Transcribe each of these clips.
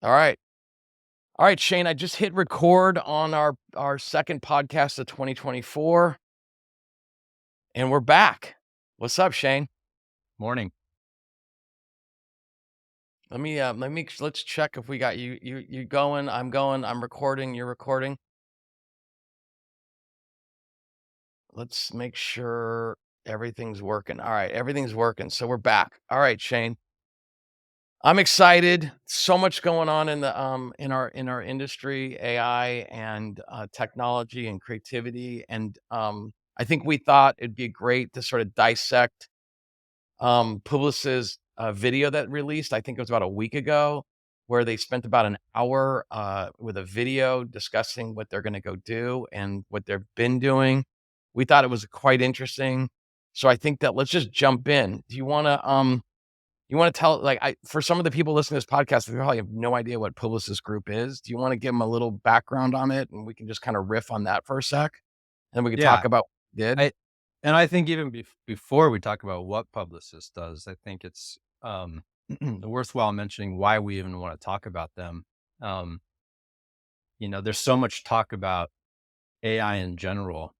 All right. All right, Shane, I just hit record on our second podcast of 2024, and we're back. What's up, Shane? Morning. Let's check if we got you going, I'm recording, you're recording. Let's make sure everything's working. All right, everything's working. So we're back. All right, Shane. I'm excited. So much going on in the in our industry, AI and technology and creativity. And I think we thought it'd be great to sort of dissect Publicis video that released. I think it was about a week ago, where they spent about an hour with a video discussing what they're going to go do and what they've been doing. We thought it was quite interesting. So I think that let's just jump in. Do you wanna tell like, I for some of the people listening to this podcast, they probably have no idea what Publicis Groupe is. Do you wanna give them a little background on it, and we can just kinda riff on that for a sec? And then we could Yeah, talk about what we did? I and I think even before we talk about what Publicis does, I think it's worthwhile mentioning why we even want to talk about them. Um, there's so much talk about AI in general,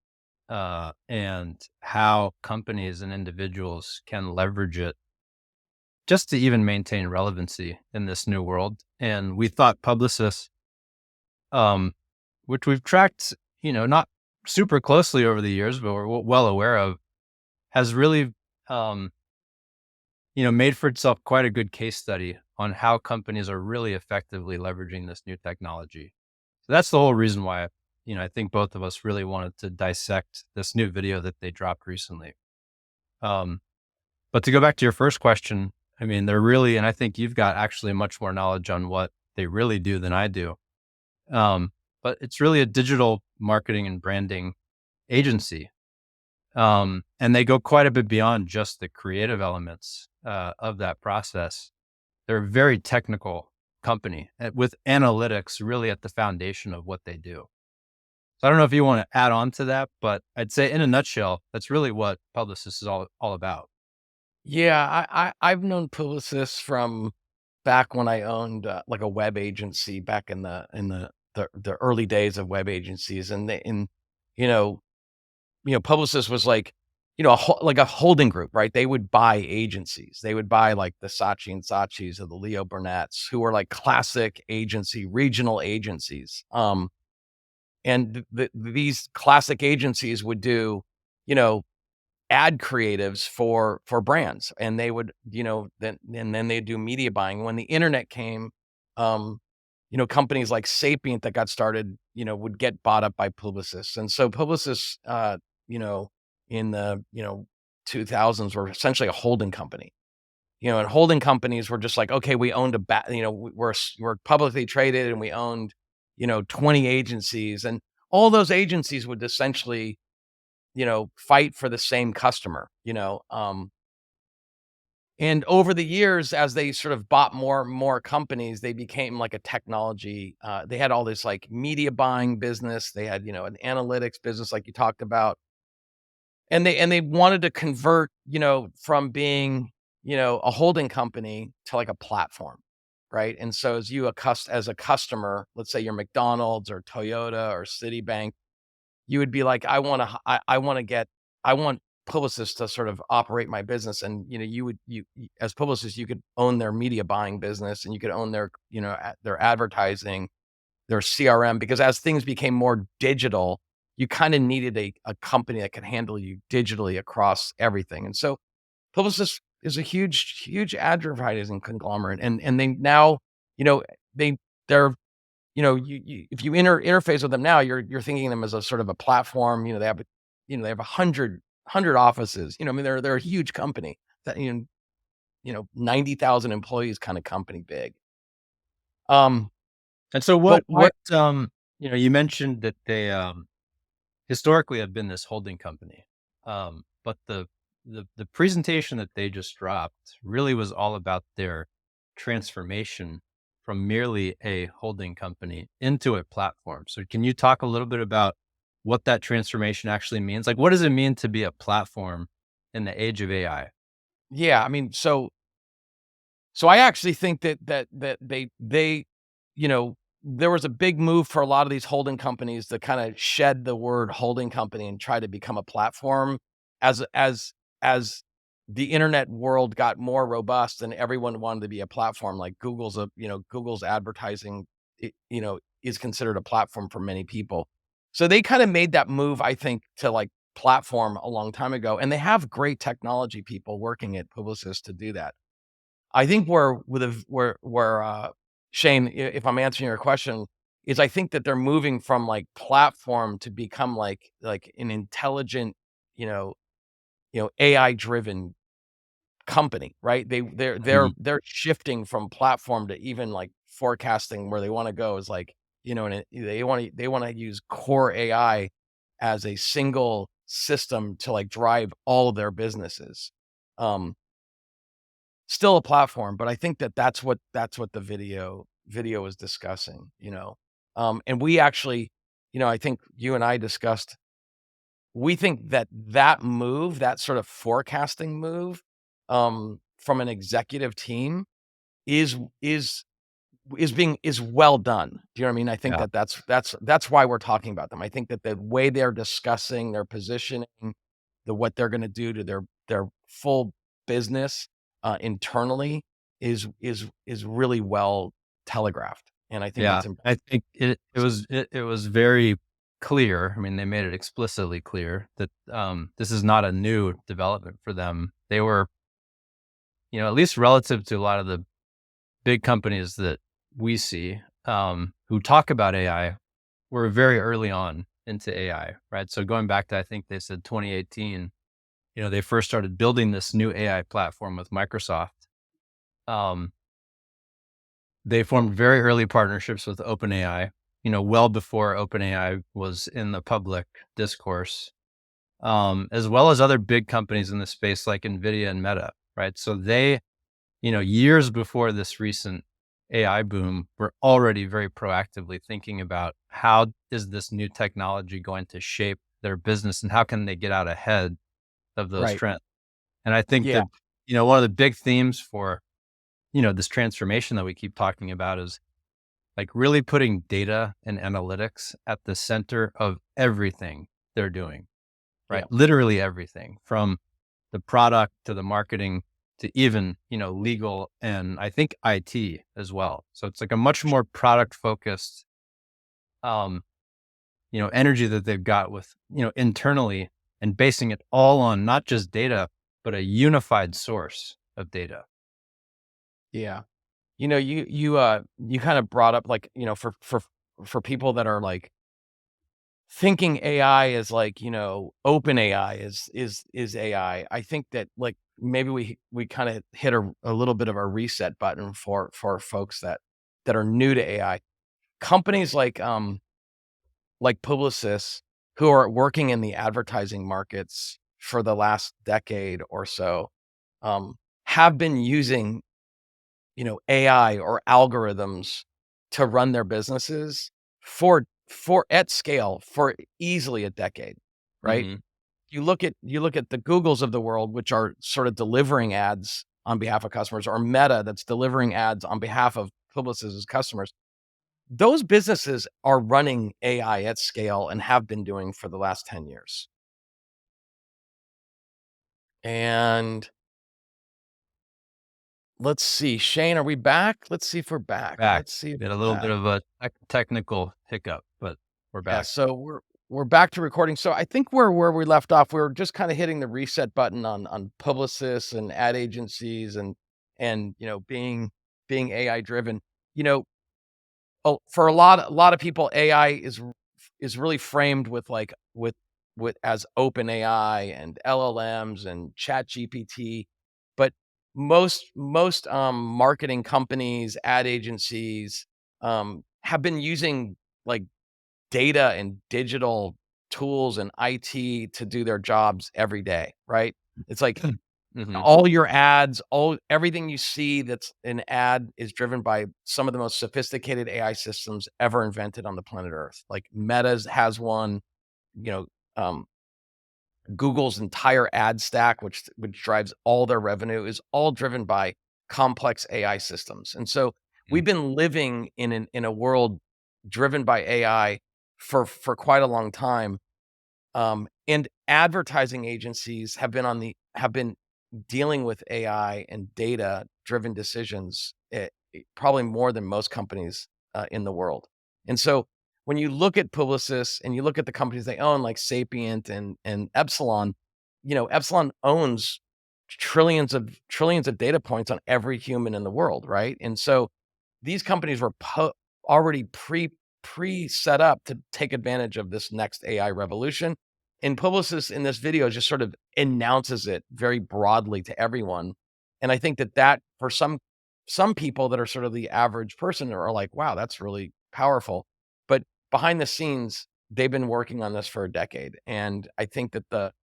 and how companies and individuals can leverage it just to even maintain relevancy in this new world. And we thought Publicis, um, which we've tracked, not super closely over the years, but we're well aware of, has really, um, made for itself quite a good case study on how companies are really effectively leveraging this new technology. So that's the whole reason why, I think both of us really wanted to dissect this new video that they dropped recently. Um, but to go back to your first question, I mean, they're really, and I think you've got actually much more knowledge on what they really do than I do. Um, but it's really a digital marketing and branding agency. And they go quite a bit beyond just the creative elements of that process. They're a very technical company with analytics really at the foundation of what they do. So I don't know if you want to add on to that, but I'd say in a nutshell, that's really what Publicis is all about. Yeah, I've known Publicis from back when I owned, like, a web agency back in the early days of web agencies, and you know Publicis was like, like a holding group, right? They would buy agencies. They would buy like the Saatchi and Saatchis or the Leo Burnett's, who were like classic agency, regional agencies. And these classic agencies would do, you know, ad creatives for brands, and they would, then they'd do media buying. When the internet came, um, companies like Sapient that got started, would get bought up by Publicis. And so Publicis, you know, in the, 2000s were essentially a holding company. And holding companies were just like, okay, we owned we're publicly traded and we owned, 20 agencies, and all those agencies would essentially, fight for the same customer, and over the years, as they sort of bought more and more companies, they became like a technology. They had all this like media buying business. They had, an analytics business, like you talked about, and they wanted to convert, from being, a holding company to like a platform, right? And so as a customer, let's say you're McDonald's or Toyota or Citibank, you would be like, I want to get, I want Publicis to sort of operate my business. And, as Publicis, you could own their media buying business, and you could own their, their advertising, their CRM, because as things became more digital, you kind of needed a company that could handle you digitally across everything. And so Publicis is a huge advertising conglomerate. And they now, you know, they're if you interface with them now, you're thinking of them as a sort of a platform. They have 100 offices. I mean, they're a huge company that 90,000 employees kind of company big. Um, And so but why? you mentioned that they historically have been this holding company. But the presentation that they just dropped really was all about their transformation from merely a holding company into a platform. So can you talk a little bit about what that transformation actually means? Like, what does it mean to be a platform in the age of AI? Yeah, I mean, so I actually think that you know, there was a big move for a lot of these holding companies to kind of shed the word holding company and try to become a platform as the internet world got more robust and everyone wanted to be a platform. Like Google's advertising, is considered a platform for many people. So they kind of made that move, I think, to like platform a long time ago, and they have great technology people working at Publicis to do that. I think Shane, if I'm answering your question, is I think that they're moving from like platform to become like an intelligent, you know, AI driven company, right? Mhm. They're shifting from platform to even like forecasting where they want to go is like, and they want to use core AI as a single system to like drive all of their businesses. Um, Still a platform, but I think that that's what the video is discussing. And we actually, I think you and I discussed, we think that that sort of forecasting move, from an executive team is is is well done. Do you know what I mean? I think Yeah. that that's why we're talking about them. I think that the way they're discussing their positioning, what they're gonna do to their full business, internally is really well telegraphed, and I think Yeah. that's important. I think it was very clear. I mean, they made it explicitly clear that, this is not a new development for them. They were, at least relative to a lot of the big companies that we see, who talk about AI, were very early on into AI, right? So going back to, I think they said 2018, they first started building this new AI platform with Microsoft. Um, they formed very early partnerships with OpenAI, well before OpenAI was in the public discourse, as well as other big companies in the space like NVIDIA and Meta, right? So they, years before this recent AI boom, were already very proactively thinking about how is this new technology going to shape their business and how can they get out ahead of those Right. trends. And I think Yeah. that, one of the big themes for, this transformation that we keep talking about is like really putting data and analytics at the center of everything they're doing, right? Yeah. Literally everything from the product to the marketing to even, legal and I think IT as well. So it's like a much more product focused, um, energy that they've got with, internally and basing it all on not just data, but a unified source of data. Yeah. You kind of brought up like, for people that are like thinking AI is like, open AI is AI. I think that like maybe we kind of hit a little bit of a reset button for folks that are new to AI. Companies like Publicis, who are working in the advertising markets for the last decade or so, um, have been using, AI or algorithms to run their businesses for at scale for easily a decade, right? Hmm. You look at the Googles of the world, which are sort of delivering ads on behalf of customers, or Meta that's delivering ads on behalf of Publicis' customers. Those businesses are running AI at scale and have been doing for the last 10 years. And let's see, Shane, are we back? Let's see if we're back. Back. Let's see if We had a we're little bit back. of a technical hiccup, but we're Yeah, back. so we're back to recording. So I think we're where we left off. We were just kind of hitting the reset button on Publicis and ad agencies and being AI driven. You know, for a lot of people, AI is really framed with like with as open AI and LLMs and Chat GPT, but most marketing companies, ad agencies, have been using like data and digital tools and IT to do their jobs every day, right? It's like Hmm. all your ads, everything you see that's an ad is driven by some of the most sophisticated AI systems ever invented on the planet Earth. Like Meta's has one, you know, um, Google's entire ad stack, which drives all their revenue, is all driven by complex AI systems. And so Mhm. we've been living in a world driven by AI for quite a long time. And advertising agencies have been dealing with AI and data-driven decisions, probably more than most companies, in the world. And so when you look at Publicis and you look at the companies they own, like Sapient and Epsilon, Epsilon owns trillions of data points on every human in the world, right? And so these companies were already set up to take advantage of this next AI revolution. And Publicis in this video just sort of announces it very broadly to everyone. And I think that for some people that are sort of the average person are like, wow, that's really powerful. But behind the scenes, they've been working on this for a decade. And I think that the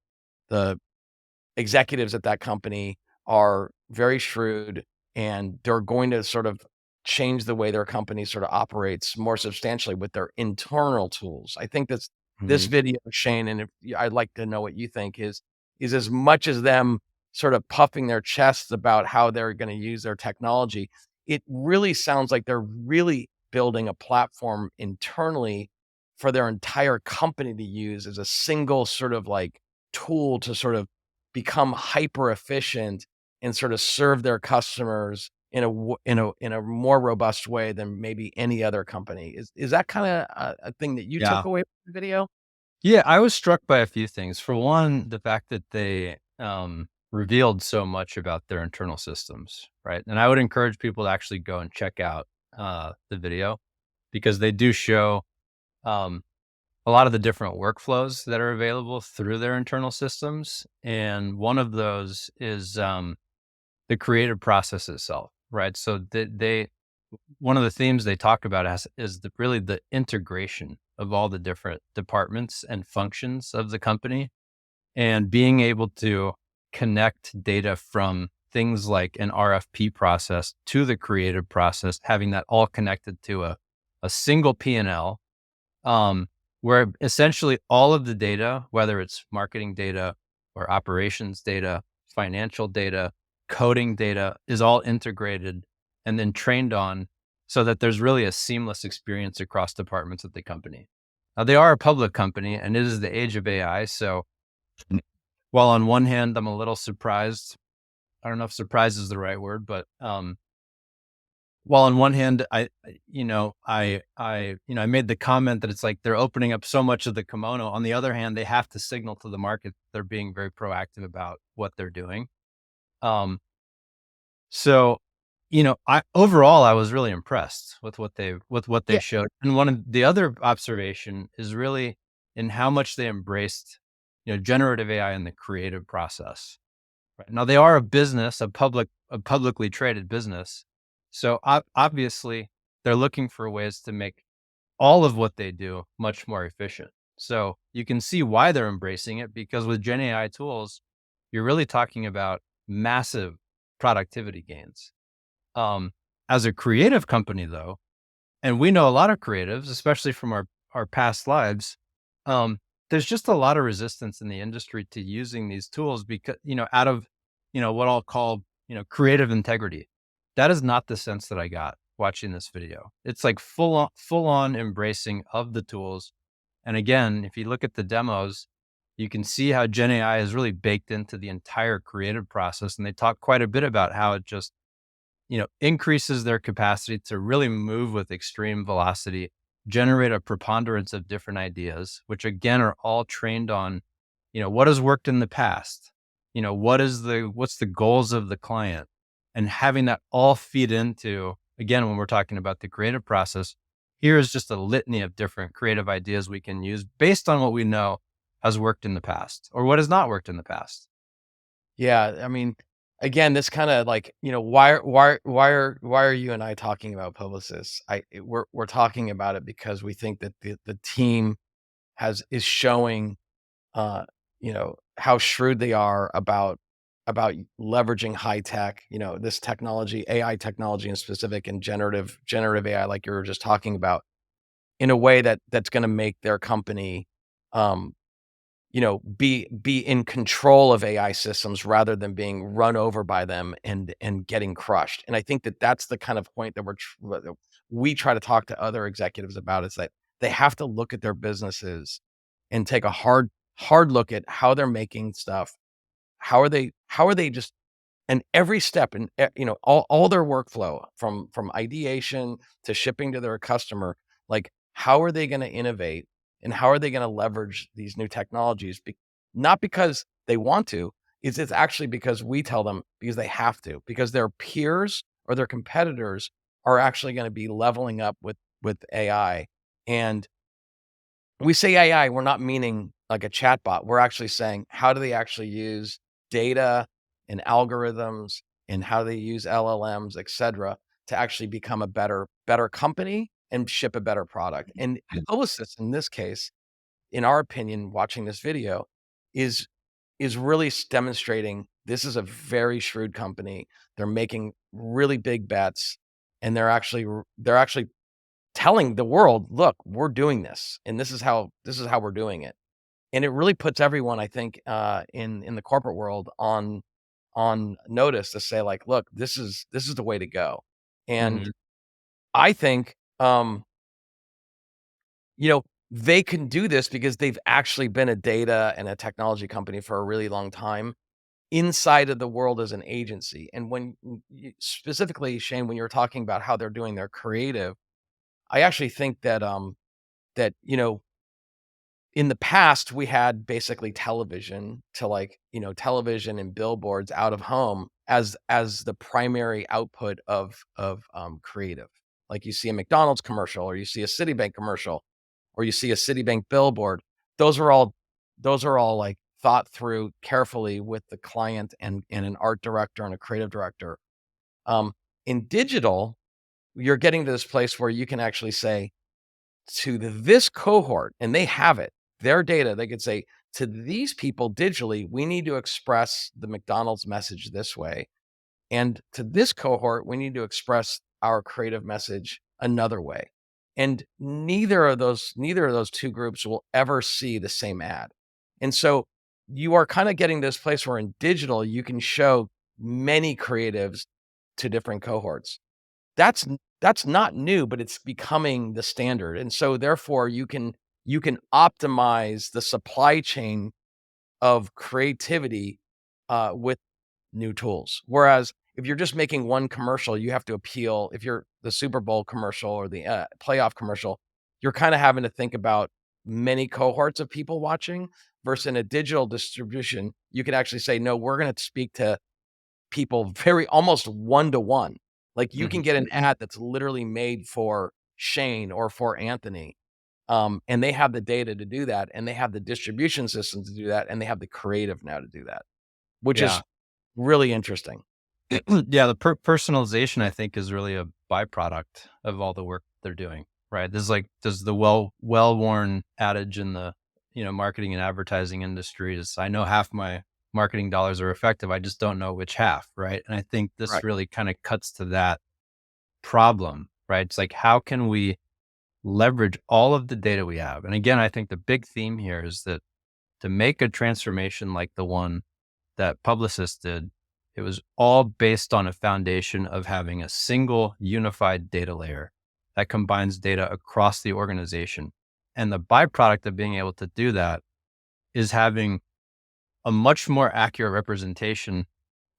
executives at that company are very shrewd, and they're going to sort of change the way their company sort of operates more substantially with their internal tools. I think this Mhm. video, Shane, and I'd like to know what you think is as much as them sort of puffing their chests about how they're going to use their technology. It really sounds like they're really building a platform internally for their entire company to use as a single sort of like tool to sort of become hyper efficient and sort of serve their customers in a more robust way than maybe any other company. Is that kinda a thing that you took Yeah. away from the video? Yeah, I was struck by a few things. For one, the fact that they, revealed so much about their internal systems, right? And I would encourage people to actually go and check out, the video because they do show, um, a lot of the different workflows that are available through their internal systems, and one of those is, the creative process itself, right? So they one of the themes they talk about is really the integration of all the different departments and functions of the company and being able to connect data from things like an RFP process to the creative process, having that all connected to a single P&L, um, where essentially all of the data, whether it's marketing data or operations data, financial data, coding data, is all integrated and then trained on so that there's really a seamless experience across departments of the company. Now, they are a public company and it is the age of AI. So, while on one hand, I'm a little surprised, I don't know if surprise is the right word, but while on one hand, I made the comment that it's like they're opening up so much of the kimono. On the other hand, they have to signal to the market they're being very proactive about what they're doing. Um, so, I overall I was really impressed with what they Yeah. showed. And one of the other observation is really in how much they embraced, generative AI in the creative process. Right. Now they are a business, a publicly traded business. So obviously they're looking for ways to make all of what they do much more efficient. So you can see why they're embracing it because with Gen AI tools, you're really talking about massive productivity gains. Um, as a creative company though, and we know a lot of creatives, especially from our past lives, um, there's just a lot of resistance in the industry to using these tools because out of what I'll call creative integrity. That is not the sense that I got watching this video. It's like full on embracing of the tools. And again, if you look at the demos, you can see how Gen AI is really baked into the entire creative process. And they talk quite a bit about how it just increases their capacity to really move with extreme velocity, generate a preponderance of different ideas, which again are all trained on, what has worked in the past, what's the goals of the client, and having that all feed into, again, when we're talking about the creative process, here is just a litany of different creative ideas we can use based on what we know has worked in the past or what has not worked in the past. Yeah, I mean, again, this kinda like, why are you and I talking about Publicis? We're talking about it because we think that the team is showing how shrewd they are about leveraging high tech, this technology, AI technology in specific, and generative AI, like you were just talking about, in a way that's going to make their company, um, be in control of AI systems rather than being run over by them and getting crushed. And I think that that's the kind of point that we try to talk to other executives about, is that they have to look at their businesses and take a hard look at how they're making stuff. How are they just, and every step and all their workflow from ideation to shipping to their customer, like how are they going to innovate and how are they going to leverage these new technologies? Not because they want to, it's actually because we tell them, because they have to, because their peers or their competitors are actually going to be leveling up with AI. And we say AI, we're not meaning like a chatbot. We're actually saying, how do they actually use data and algorithms, and how do they use LLMs, et cetera, to actually become a better company and ship a better product? And Publicis, in this case, in our opinion, watching this video, is really demonstrating this is a very shrewd company. They're making really big bets, and they're actually telling the world, "Look, we're doing this, and this is how we're doing it." And it really puts everyone, I think, in the corporate world on notice to say, like, "Look, this is the way to go." And Mhm. I think, they can do this because they've actually been a data and a technology company for a really long time inside of the world as an agency. And specifically, Shane, when you were talking about how they're doing their creative, I actually think that in the past, we had basically television and billboards out of home as the primary output of creative. Like you see a McDonald's commercial, or you see a Citibank commercial, or you see a Citibank billboard. Those are all like thought through carefully with the client and an art director and a creative director. Um, in digital, you're getting to this place where you can actually say, to this cohort, and they have it, their data, they could say, to these people digitally, we need to express the McDonald's message this way. And to this cohort, we need to express our creative message another way. And neither of those two groups will ever see the same ad. And so you are kind of getting this place where in digital, you can show many creatives to different cohorts. That's not new, but it's becoming the standard, and so therefore you can optimize the supply chain of creativity, with new tools. Whereas if you're just making one commercial, you have to appeal. If you're the Super Bowl commercial or the, playoff commercial, you're kinda having to think about many cohorts of people watching, versus in a digital distribution, you can actually say, "No, we're gonna speak to people very almost one to one." Like, you Mhm. can get an ad that's literally made for Shane or for Anthony, and they have the data to do that, and they have the distribution system to do that, and they have the creative now to do that, which Yeah. is really interesting. Yeah, the personalization, I think, is really a byproduct of all the work they're doing, right? There's the well-worn adage in the, marketing and advertising industry is, "I know half my marketing dollars are effective, I just don't know which half," right? And I think this Right. really kinda cuts to that problem, right? It's like, how can we leverage all of the data we have? And again, I think the big theme here is that to make a transformation like the one that Publicis did, it was all based on a foundation of having a single unified data layer that combines data across the organization. And the byproduct of being able to do that is having a much more accurate representation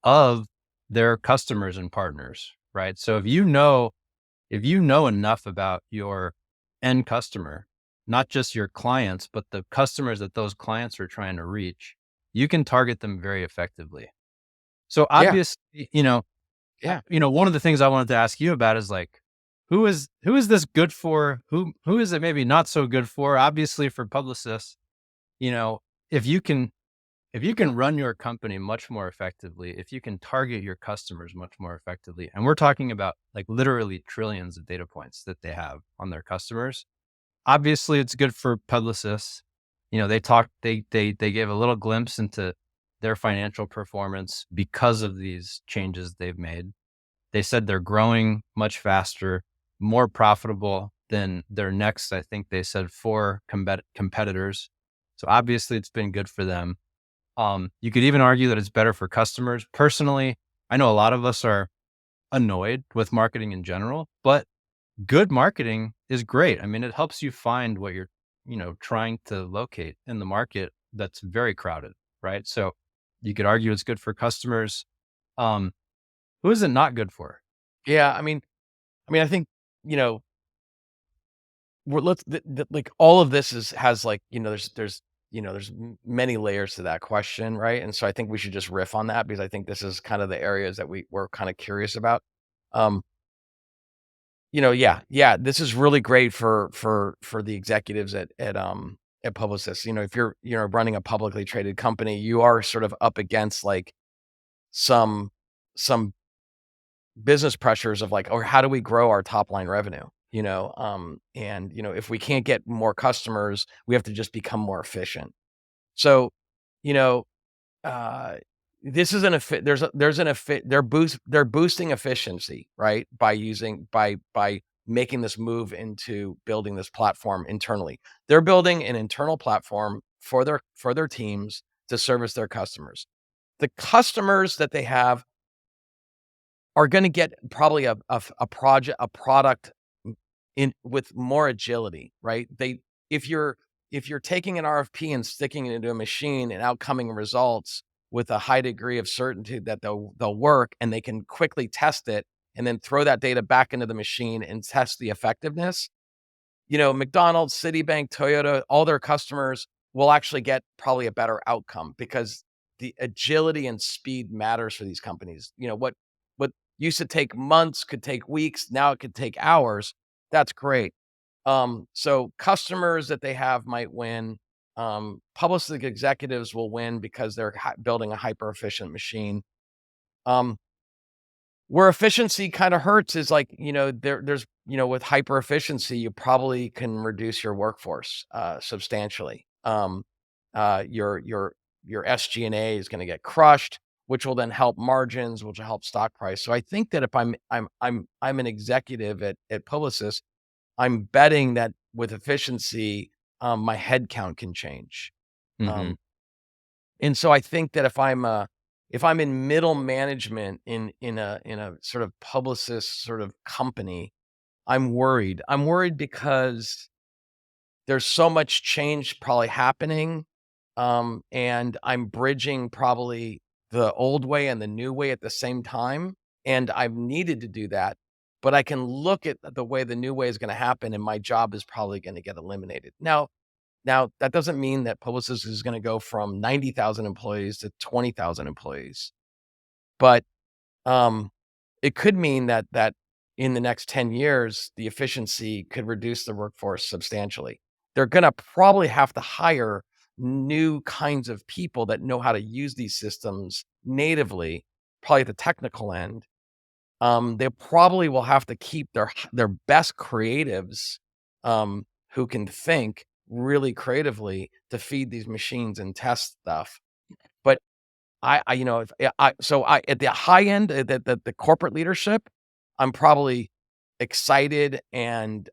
of their customers and partners, right? So if you know enough about your end customer, not just your clients, but the customers that those clients are trying to reach, you can target them very effectively. So Yeah, obviously, yeah. one of the things I wanted to ask you about is like, who is this good for? Who is it maybe not so good for? Obviously, for publicists, you know, if you can if you can run your company much more effectively, if you can target your customers much more effectively, and we're talking about like literally trillions of data points that they have on their customers, obviously it's good for publicists. They gave a little glimpse into their financial performance because of these changes they've made. They said they're growing much faster, more profitable than their next, I think they said, four competitors. So obviously it's been good for them. You could even argue that it's better for customers. Personally, I know a lot of us are annoyed with marketing in general, but good marketing is great. I mean, it helps you find what you're, trying to locate in the market that's very crowded, right? So you could argue it's good for customers. Um, who is it not good for? Yeah, I think, you know, we're let's like all of this has like, there's many layers to that question, right? And so I think we should just riff on that because I think this is kind of the areas that we're kind of curious about. Um, yeah, this is really great for the executives at Publicis. If you're running a publicly traded company, you are sort of up against like some some business pressures of like, or how do we grow our top line revenue? And if we can't get more customers, we have to just become more efficient. So, you know, uh, this is an effi there's an effi they're boosting efficiency, right? By making this move into building this platform internally. They're building an internal platform for their teams to service their customers. The customers that they have are gonna get probably a product in with more agility, right? If you're if you're taking an RFP and sticking it into a machine and outcoming results with a high degree of certainty that they'll work and they can quickly test it and then throw that data back into the machine and test the effectiveness, McDonald's, Citibank, Toyota, all their customers will actually get probably a better outcome because the agility and speed matters for these companies. What used to take months could take weeks, now it could take hours. That's great. So customers that they have might win. Public executives will win because they're building a hyper efficient machine. Um, where efficiency kinda hurts is like, with hyper efficiency, you probably can reduce your workforce, substantially. Your SG&A is gonna get crushed, which will then help margins, which will help stock price. So I think that if I'm an executive at Publicis, I'm betting that with efficiency, my headcount can change. Hmm. Um and so I think that if I'm in middle management in a sort of publicist sort of company, I'm worried. I'm worried because there's so much change probably happening, and I'm bridging probably the old way and the new way at the same time, and I've needed to do that, but I can look at the way the new way is gonna happen, and my job is probably gonna get eliminated. Now, that doesn't mean that Publicis is gonna go from 90,000 employees to 20,000 employees, but, um, it could mean that in the next 10 years, the efficiency could reduce the workforce substantially. They're gonna probably have to hire new kinds of people that know how to use these systems natively, probably at the technical end. They probably will have to keep their best creatives, who can think really creatively to feed these machines and test stuff. But I you know, if I at the high end, the corporate leadership, I'm probably excited and,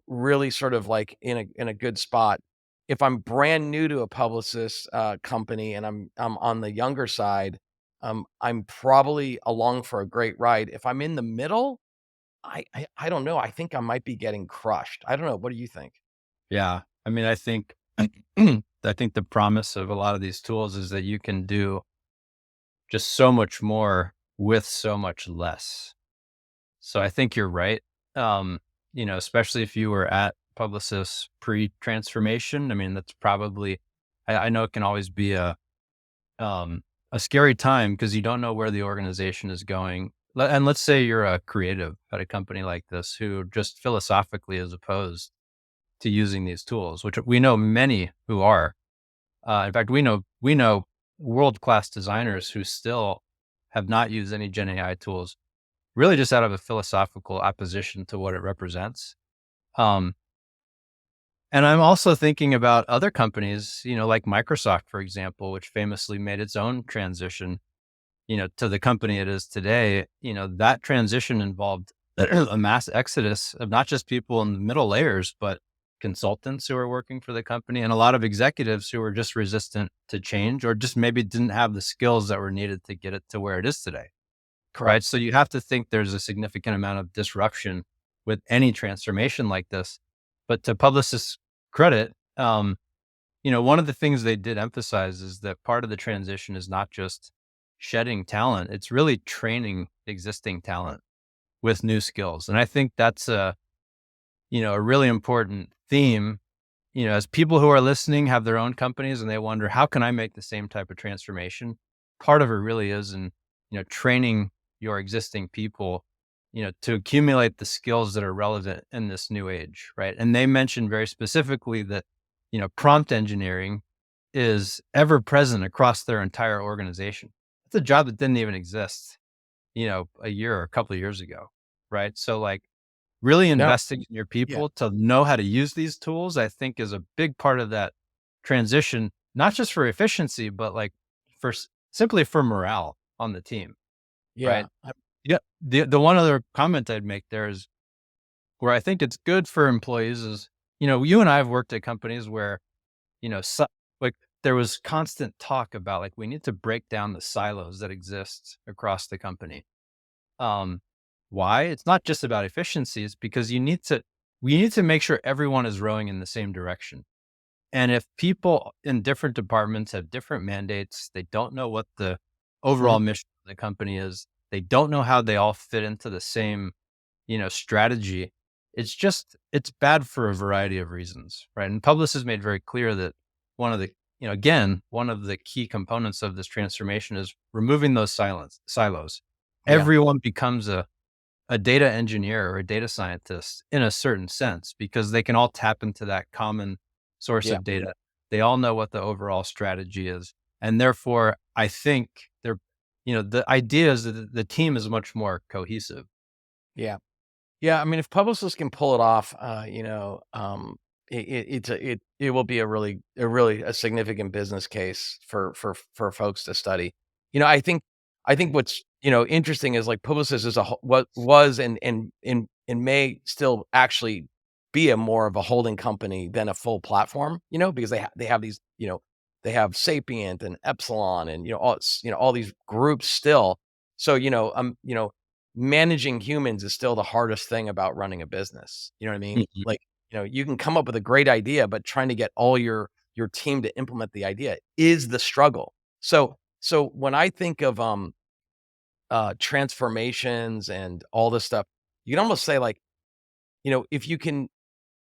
really sort of like in a good spot. If I'm brand new to a Publicis, company and I'm on the younger side, I'm probably along for a great ride. If I'm in the middle, I don't know, I think I might be getting crushed. I don't know, what do you think? Yeah. I mean, I think, I think the promise of a lot of these tools is that you can do just so much more with so much less. So I think you're right. Um, especially if you were at Publicis pre-transformation. I mean, that's probably, I know it can always be a scary time because you don't know where the organization is going. And let's say you're a creative at a company like this who just philosophically is opposed to using these tools, which we know many who are. In fact, we know world-class designers who still have not used any Gen AI tools, really just out of a philosophical opposition to what it represents. Um, and I'm also thinking about other companies, like Microsoft, for example, which famously made its own transition, to the company it is today. That transition involved a mass exodus of not just people in the middle layers, but consultants who were working for the company and a lot of executives who were just resistant to change or just maybe didn't have the skills that were needed to get it to where it is today. Correct. Right. So you have to think there's a significant amount of disruption with any transformation like this. But to Publicis' credit, one of the things they did emphasize is that part of the transition is not just shedding talent, it's really training existing talent with new skills. And I think that's a really important theme. As people who are listening have their own companies and they wonder, how can I make the same type of transformation? Part of it really is in, training your existing people, to accumulate the skills that are relevant in this new age. Right. And they mentioned very specifically that, prompt engineering is ever present across their entire organization. It's a job that didn't even exist, a year or a couple of years ago. Right. So like, really No. investing in your Yeah. people to know how to use these tools, I think is a big part of that transition, not just for efficiency, but like simply for morale on the team, Yeah. right? Yeah. The one other comment I'd make there is where I think it's good for employees is, you and I have worked at companies where, like there was constant talk about like we need to break down the silos that exist across the company. Um, why? It's not just about efficiency. It's because we need to make sure everyone is rowing in the same direction. And if people in different departments have different mandates, they don't know what the Mhm. overall mission of the company is. They don't know how they all fit into the same, strategy. It's bad for a variety of reasons, right? And Publicis has made very clear that one of the, again, one of the key components of this transformation is removing those silos. Yeah. Everyone becomes a data engineer or a data scientist in a certain sense because they can all tap into that common source Yeah. of data. They all know what the overall strategy is. And therefore, I think the idea is that the team is much more cohesive. Yeah. Yeah, I mean, if Publicis can pull it off, it will be a significant business case for folks to study. I think what's interesting is like Publicis is what was and may still actually be a more of a holding company than a full platform. Because they have these they have Sapient and Epsilon and all these groups still. So managing humans is still the hardest thing about running a business. You know what I mean? Mhm. Like, you can come up with a great idea, but trying to get all your team to implement the idea is the struggle. So when I think of transformations and all this stuff, you can almost say like, if you can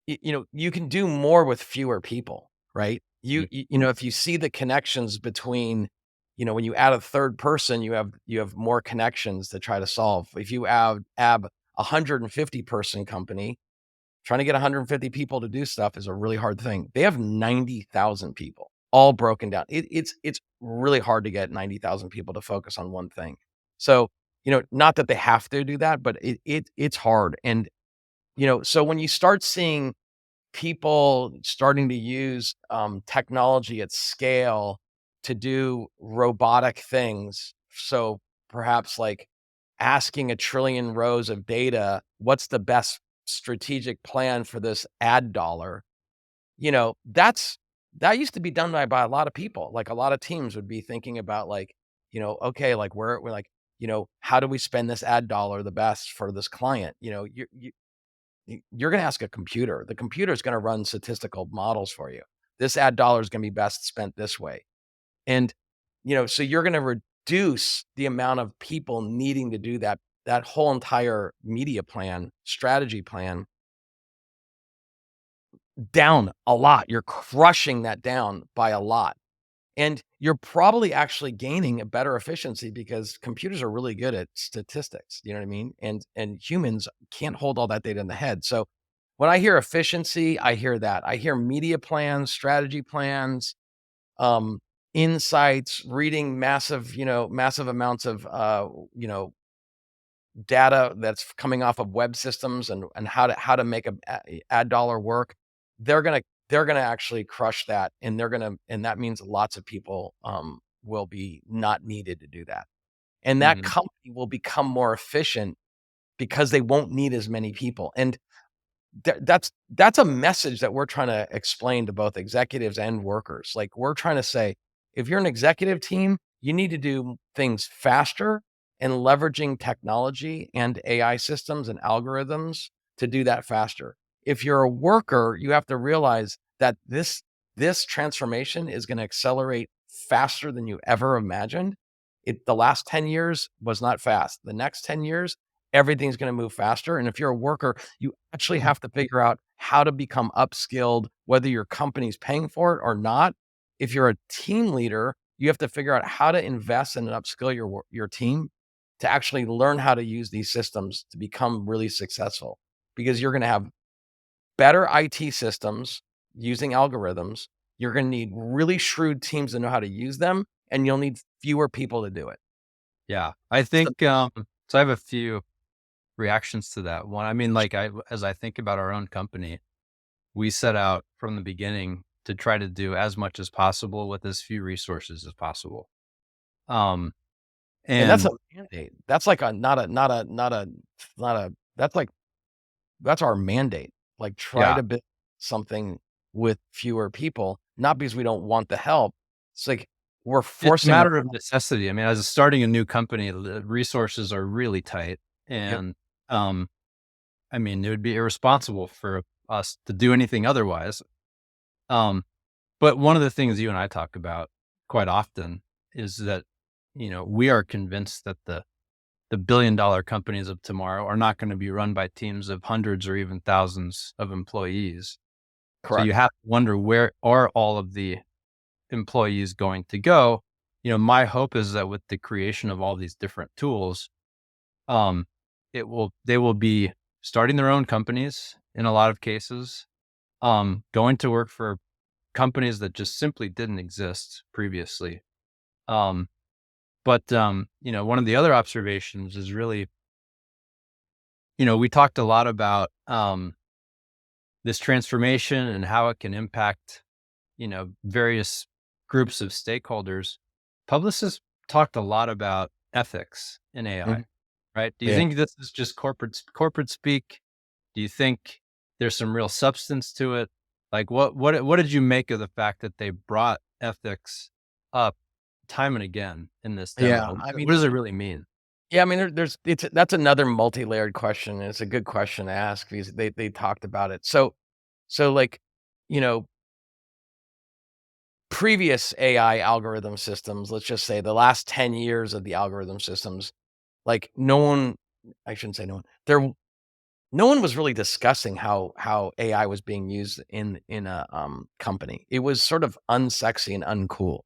you can do more with fewer people, right? If you see the connections between, when you add a third person, you have more connections to try to solve. If you add a 150 person company, trying to get 150 people to do stuff is a really hard thing. They have 90,000 people all broken down. It's really hard to get 90,000 people to focus on one thing. So, not that they have to do that, but it's hard. And, so when you start seeing people starting to use technology at scale to do robotic things. So perhaps like asking a trillion rows of data, what's the best strategic plan for this ad dollar? That used to be done by a lot of people. Like a lot of teams would be thinking about like, okay, like we're like, how do we spend this ad dollar the best for this client? You're gonna ask a computer. The computer is gonna run statistical models for you. This ad dollar is gonna be best spent this way. And, so you're gonna reduce the amount of people needing to do that whole entire media plan, strategy plan down a lot. You're crushing that down by a lot. And you're probably actually gaining a better efficiency because computers are really good at statistics, you know what I mean? And humans can't hold all that data in the head. So when I hear efficiency, I hear that. I hear media plans, strategy plans, um, insights, reading massive amounts of data that's coming off of web systems and how to make a ad dollar work. They're gonna actually crush that, and that means lots of people will be not needed to do that. And that Mhm. company will become more efficient because they won't need as many people. And that's a message that we're trying to explain to both executives and workers. Like, we're trying to say, if you're an executive team, you need to do things faster and leveraging technology and AI systems and algorithms to do that faster. If you're a worker, you have to realize that this transformation is going to accelerate faster than you ever imagined. The last 10 years was not fast. The next 10 years, everything's going to move faster. And if you're a worker, you actually have to figure out how to become upskilled, whether your company's paying for it or not. If you're a team leader, you have to figure out how to invest and upskill your team to actually learn how to use these systems to become really successful, because you're going to have better IT systems using algorithms. You're going to need really shrewd teams to know how to use them, and you'll need fewer people to do it. Yeah. I So, think, so I have a few reactions to that. One, I mean, like as I think about our own company, we set out from the beginning to try to do as much as possible with as few resources as possible. Um, and that's a and mandate. That's like a not a that's like that's our mandate. Like, try yeah, to build something with fewer people, not because we don't want the help. It's like we're it's a forcing our. matter of necessity. I mean, as starting a new company, the resources are really tight. Yep. And, um, I mean, it would be irresponsible for us to do anything otherwise. Um, but one of the things you and I talk about quite often is that, we are convinced that the billion-dollar companies of tomorrow are not going to be run by teams of hundreds or even thousands of employees. So you Correct. have to wonder, where are all of the employees going to go? My hope is that with the creation of all these different tools, um, they will be starting their own companies in a lot of cases, going to work for companies that just simply didn't exist previously. Um, but one of the other observations is really, we talked a lot about this transformation and how it can impact, various groups of stakeholders. Publicists talked a lot about ethics in AI, Mhm. right? Do you Yeah. think this is just corporate speak? Do you think there's some real substance to it? Like, what did you make of the fact that they brought ethics up time and again in this Yeah. demo? I What mean, does it really mean? yeah, I mean, that's another multi-layered question, and it's a good question to ask because they talked about it. So like, you know, previous AI algorithm systems, let's just say the last 10 years of the algorithm systems, like, no one, I shouldn't say no one. No one was really discussing how AI was being used in a, company. It was sort of unsexy and uncool.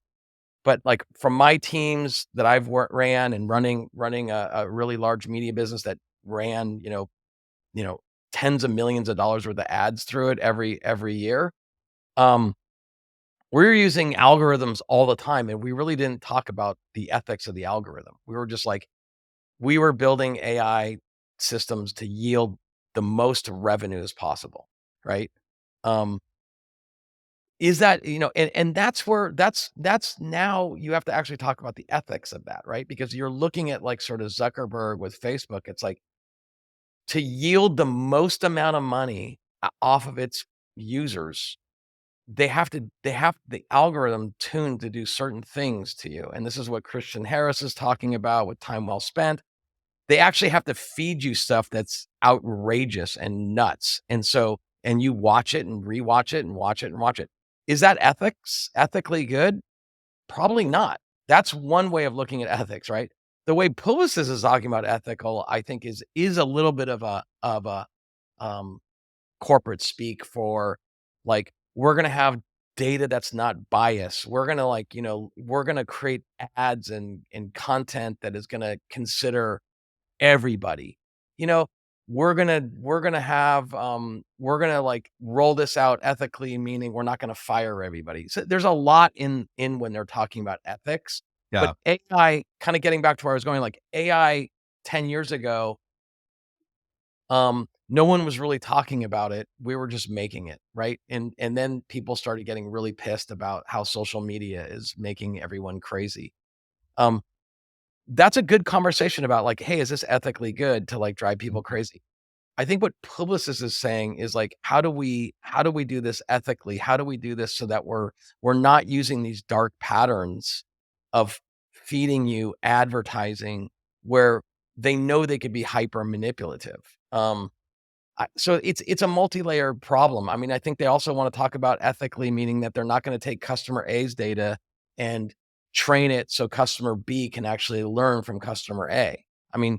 But, like, from my teams that I've ran and running a really large media business that ran, you know, tens of millions of dollars worth of ads through it every year, um, we're using algorithms all the time, and we really didn't talk about the ethics of the algorithm. We were just like, we were building AI systems to yield the most revenue as possible, right? Um, is that, and that's where that's now you have to actually talk about the ethics of that, right? Because you're looking at, like, sort of Zuckerberg with Facebook. It's like, to yield the most amount of money off of its users, they have the algorithm tuned to do certain things to you. And this is what Christian Harris is talking about with time well spent. They actually have to feed you stuff that's outrageous and nuts. And you watch it and rewatch it and watch it and watch it. Is that ethically good? Probably not. That's one way of looking at ethics, right? The way Publicis is talking about ethical, I think is a little bit of a um, corporate speak for, like, we're gonna have data that's not biased. We're gonna, like, we're gonna create ads and content that is gonna consider everybody. You know, we're gonna, like, roll this out ethically, meaning we're not gonna fire everybody. So there's a lot in when they're talking about ethics. But Yeah. AI, kinda getting back to where I was going, like, AI 10 years ago, no one was really talking about it. We were just making it, right? And then people started getting really pissed about how social media is making everyone crazy. Um, that's a good conversation about, like, "Hey, is this ethically good to, like, drive people crazy?" what Publicis is saying is like, how do we do this ethically? How do we do this so that we're not using these dark patterns of feeding you advertising where they know they could be hyper manipulative. So it's a multi-layered problem. I mean, I think they also want to talk about ethically, meaning that they're not going to take customer A's data and train it so customer B can actually learn from customer A. I mean,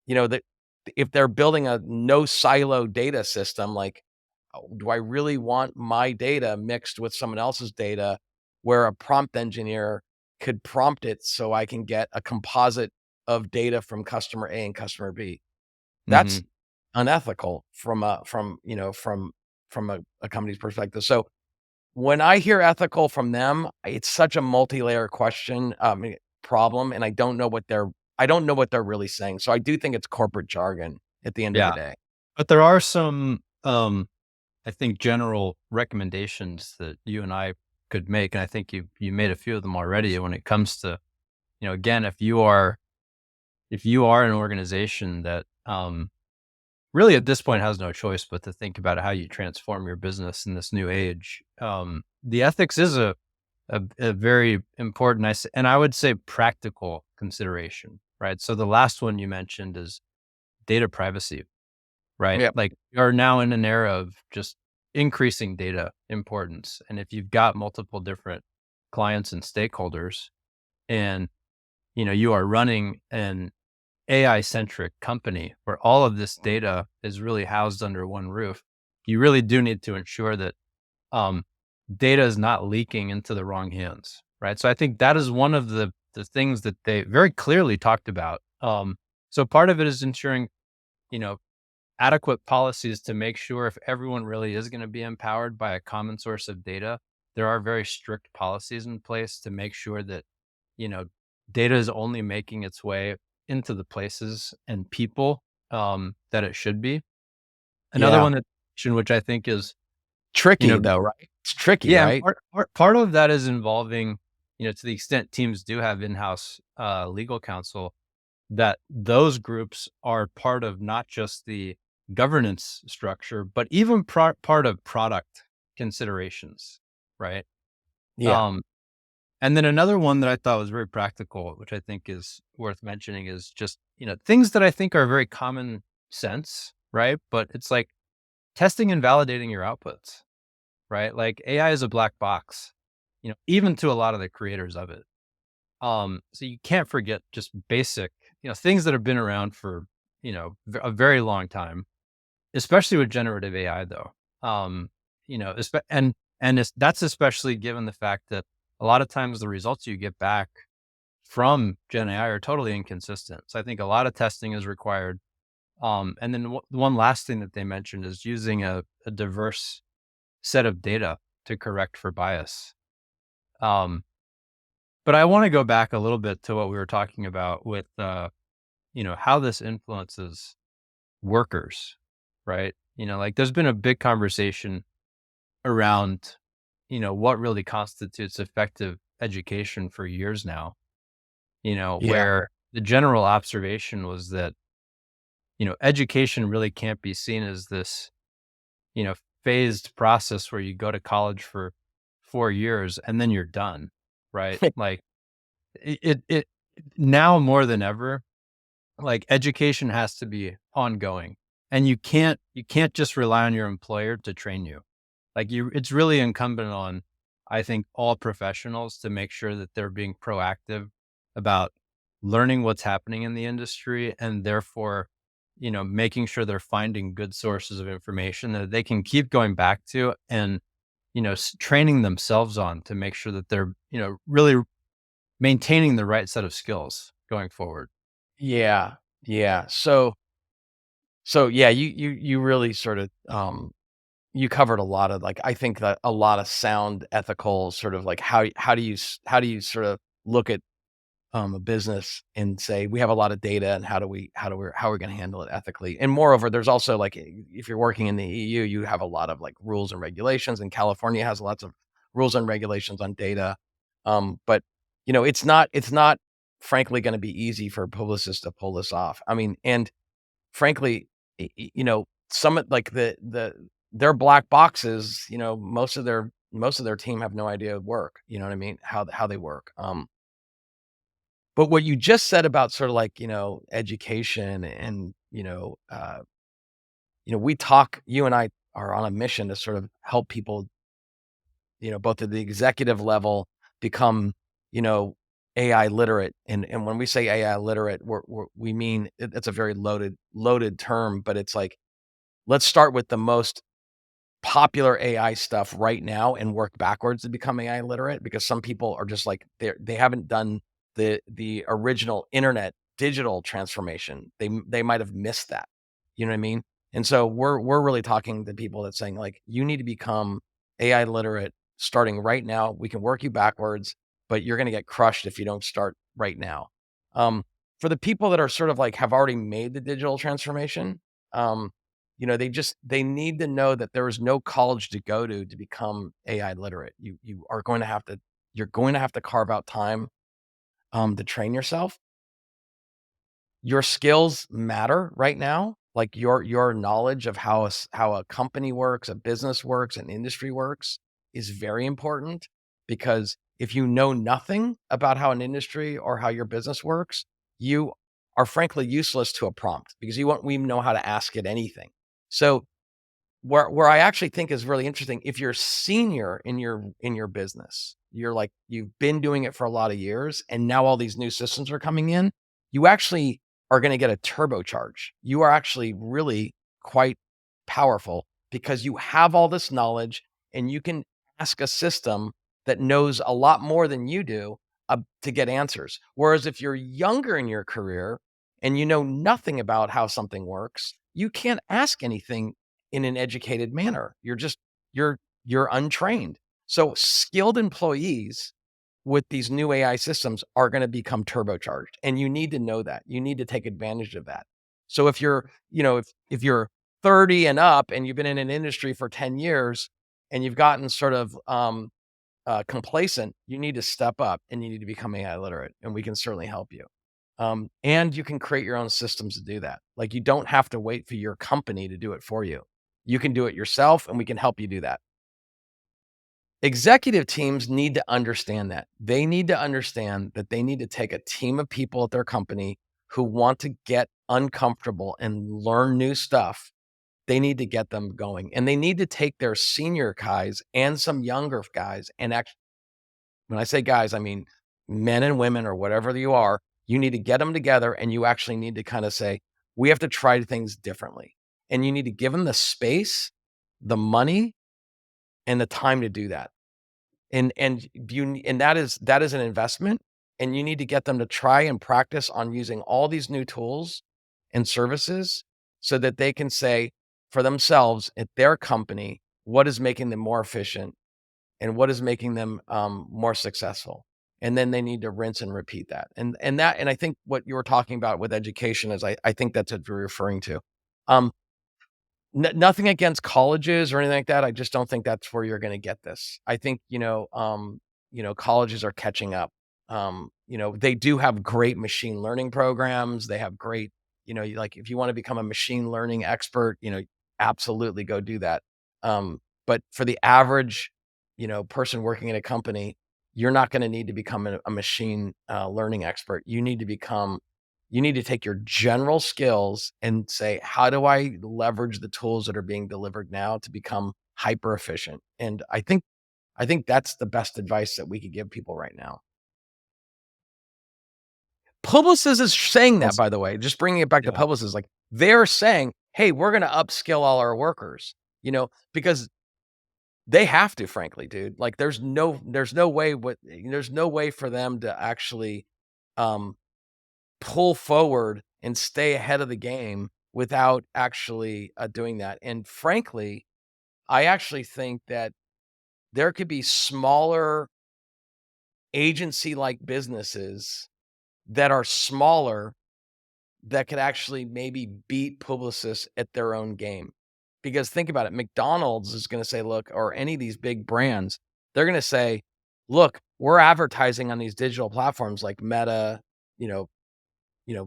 that if they're building a no silo data system, like, do I really want my data mixed with someone else's data where a prompt engineer could prompt it so I can get a composite of data from customer A and customer B? That's Mhm. unethical from a company's perspective. So when I hear ethical from them, it's such a multi-layer problem, and I don't know what they're really saying. So I do think it's corporate jargon at the end of the Yeah. day. But there are some, I think, general recommendations that you and I could make, and I think you made a few of them already when it comes to, again, if you are an organization that, really at this point has no choice but to think about how you transform your business in this new age. The ethics is a very important, and I would say practical consideration, right? So the last one you mentioned is data privacy, right? Yep. Like, you're now in an era of just increasing data importance. And if you've got multiple different clients and stakeholders, and you are running an AI centric company where all of this data is really housed under one roof, you really do need to ensure that um, data is not leaking into the wrong hands, right? So I think that is one of the things that they very clearly talked about. So part of it is ensuring, you know, adequate policies to make sure if everyone really is going to be empowered by a common source of data, there are very strict policies in place to make sure that, you know, data is only making its way into the places and people that it should be. Another Yeah. one that, which I think is, you Tricky know, though, right? It's tricky, yeah, and right? part of that is involving, to the extent teams do have in-house legal counsel, that those groups are part of not just the governance structure, but even part of product considerations, right? Yeah. Um, and then another one that I thought was very practical, which I think is worth mentioning, is just, things that I think are very common sense, right? But it's like testing and validating your outputs, right? Like, AI is a black box, even to a lot of the creators of it. So you can't forget just basic, things that have been around for, a very long time, especially with generative AI though. That's especially given the fact that a lot of times the results you get back from Gen AI are totally inconsistent. So I think a lot of testing is required. And then one last thing that they mentioned is using a diverse set of data to correct for bias. Um, but I want to go back a little bit to what we were talking about with, how this influences workers, right? Like, there's been a big conversation around, what really constitutes effective education for years now, Yeah. where the general observation was that, education really can't be seen as this, you know, phased process where you go to college for 4 years and then you're done, right? Like, it now more than ever, like, education has to be ongoing, and you can't just rely on your employer to train you. Like, it's really incumbent on, I think, all professionals to make sure that they're being proactive about learning what's happening in the industry, and therefore, making sure they're finding good sources of information that they can keep going back to, and, training themselves on to make sure that they're, really maintaining the right set of skills going forward. Yeah. Yeah. So yeah, you really sort of you covered a lot of, like, I think that a lot of sound ethical sort of like how do you sort of look at a business and say we have a lot of data and how are we going to handle it ethically? And moreover, there's also like if you're working in the EU, you have a lot of like rules and regulations, and California has lots of rules and regulations on data. But it's not frankly going to be easy for publicists to pull this off. I mean, and frankly, some of like their black boxes, most of their team have no idea work, you know what I mean? How they work. But what you just said about sort of like, education and, you and I are on a mission to sort of help people, both at the executive level become, you know, AI literate. And when we say AI literate, we mean it's a very loaded term, but it's like, let's start with the most popular AI stuff right now and work backwards to become AI literate, because some people are just like they haven't done the original internet digital transformation. They might have missed that. You know what I mean? And so we're really talking to people that's saying like, you need to become AI literate starting right now. We can work you backwards, but you're going to get crushed if you don't start right now. Um, for the people that are sort of like have already made the digital transformation, um, they need to know that there is no college to go to become AI literate. You're going to have to carve out time to train yourself. Your skills matter right now, like your knowledge of how a company works, a business works, an industry works is very important, because if you know nothing about how an industry or how your business works, you are frankly useless to a prompt, because you won't even know how to ask it anything. So where I actually think is really interesting, if you're senior in your business, you've been doing it for a lot of years, and now all these new systems are coming in, you actually are gonna get a turbocharge. You are actually really quite powerful, because you have all this knowledge and you can ask a system that knows a lot more than you do, to get answers. Whereas if you're younger in your career and you know nothing about how something works, you can't ask anything in an educated manner. You're untrained. So skilled employees with these new AI systems are going to become turbocharged, and you need to know that. You need to take advantage of that. So if you're 30 and up and you've been in an industry for 10 years and you've gotten sort of complacent, you need to step up and you need to become AI literate, and we can certainly help you. And you can create your own systems to do that. Like, you don't have to wait for your company to do it for you. You can do it yourself, and we can help you do that. Executive teams need to understand that. They need to understand that they need to take a team of people at their company who want to get uncomfortable and learn new stuff. They need to get them going, and they need to take their senior guys and some younger guys and when I say guys, I mean men and women or whatever you are. You need to get them together, and you actually need to kind of say, we have to try things differently. And you need to give them the space, the money, and the time to do that. And that is an investment, and you need to get them to try and practice on using all these new tools and services so that they can say for themselves at their company, what is making them more efficient and what is making them more successful. And then they need to rinse and repeat that. And I think what you were talking about with education is I think that's what you're referring to. Um, Nothing against colleges or anything like that. I just don't think that's where you're gonna get this. I think, colleges are catching up. They do have great machine learning programs. They have great, like if you wanna become a machine learning expert, absolutely go do that. But for the average, person working in a company, you're not gonna need to become a machine learning expert. You need to take your general skills and say, how do I leverage the tools that are being delivered now to become hyper efficient? And I think that's the best advice that we could give people right now. Publicis is saying that, Also, by the way, just bringing it back to yeah, Publicis, like they're saying, hey, we're going to upskill all our workers, because they have to, frankly, dude. Like there's no way for them to actually um pull forward and stay ahead of the game without actually, doing that. And frankly, I actually think that there could be smaller agency-like businesses that are smaller that could actually maybe beat Publicis at their own game. Because think about it, McDonald's is gonna say, "Look," or any of these big brands, they're gonna say, "Look, we're advertising on these digital platforms like Meta, you know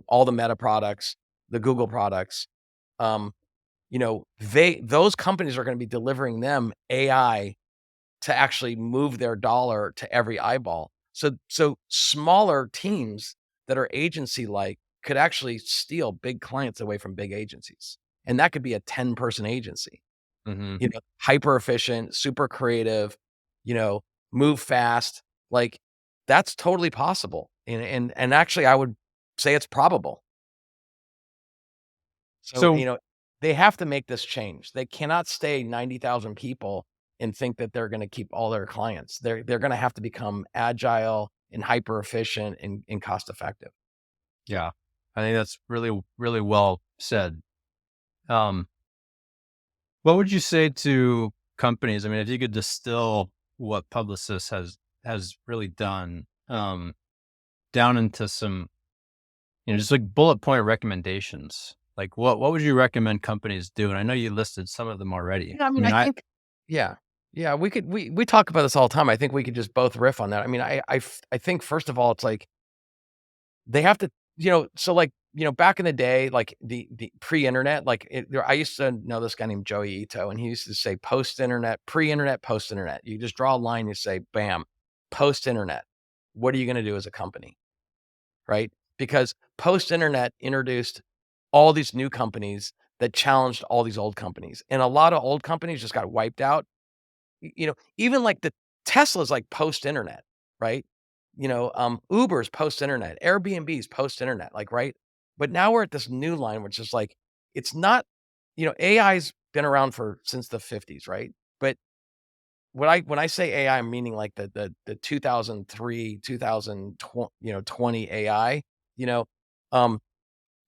all the Meta products, the Google products. Um, those companies are gonna be delivering them AI to actually move their dollar to every eyeball. So smaller teams that are agency-like could actually steal big clients away from big agencies, and that could be a 10-person agency, Mhm. hyper efficient, super creative, you know, move fast, like, that's totally possible, and actually, I would say it's probable. So, So they have to make this change. They cannot stay 90,000 people and think that they're gonna keep all their clients. They're gonna have to become agile and hyper efficient and cost effective. yeah, I think that's really, really well said. Um, what would you say to companies? I mean, if you could distill what Publicis has really done, down into some, just like bullet point recommendations. Like what would you recommend companies do? And I know you listed some of them already. Yeah, I I mean, mean, I I think yeah. Yeah, we talk about this all the time. I think we could just both riff on that. I mean, I think first of all, it's like they have to, so like, back in the day, like the pre-internet, I used to know this guy named Joey Ito, and he used to say post-internet, pre-internet, post-internet. You just draw a line, you say, bam, post-internet. What are you going to do as a company? Right? Because post-internet introduced all these new companies that challenged all these old companies. And a lot of old companies just got wiped out. Even like the Tesla's like post-internet, right? Uber's post-internet, Airbnb's post-internet, like, right? But now we're at this new line, which is like, it's not, AI's been around for since the 50s, right? But when I say AI, I'm meaning like the 2003, 2020 AI, you know, um,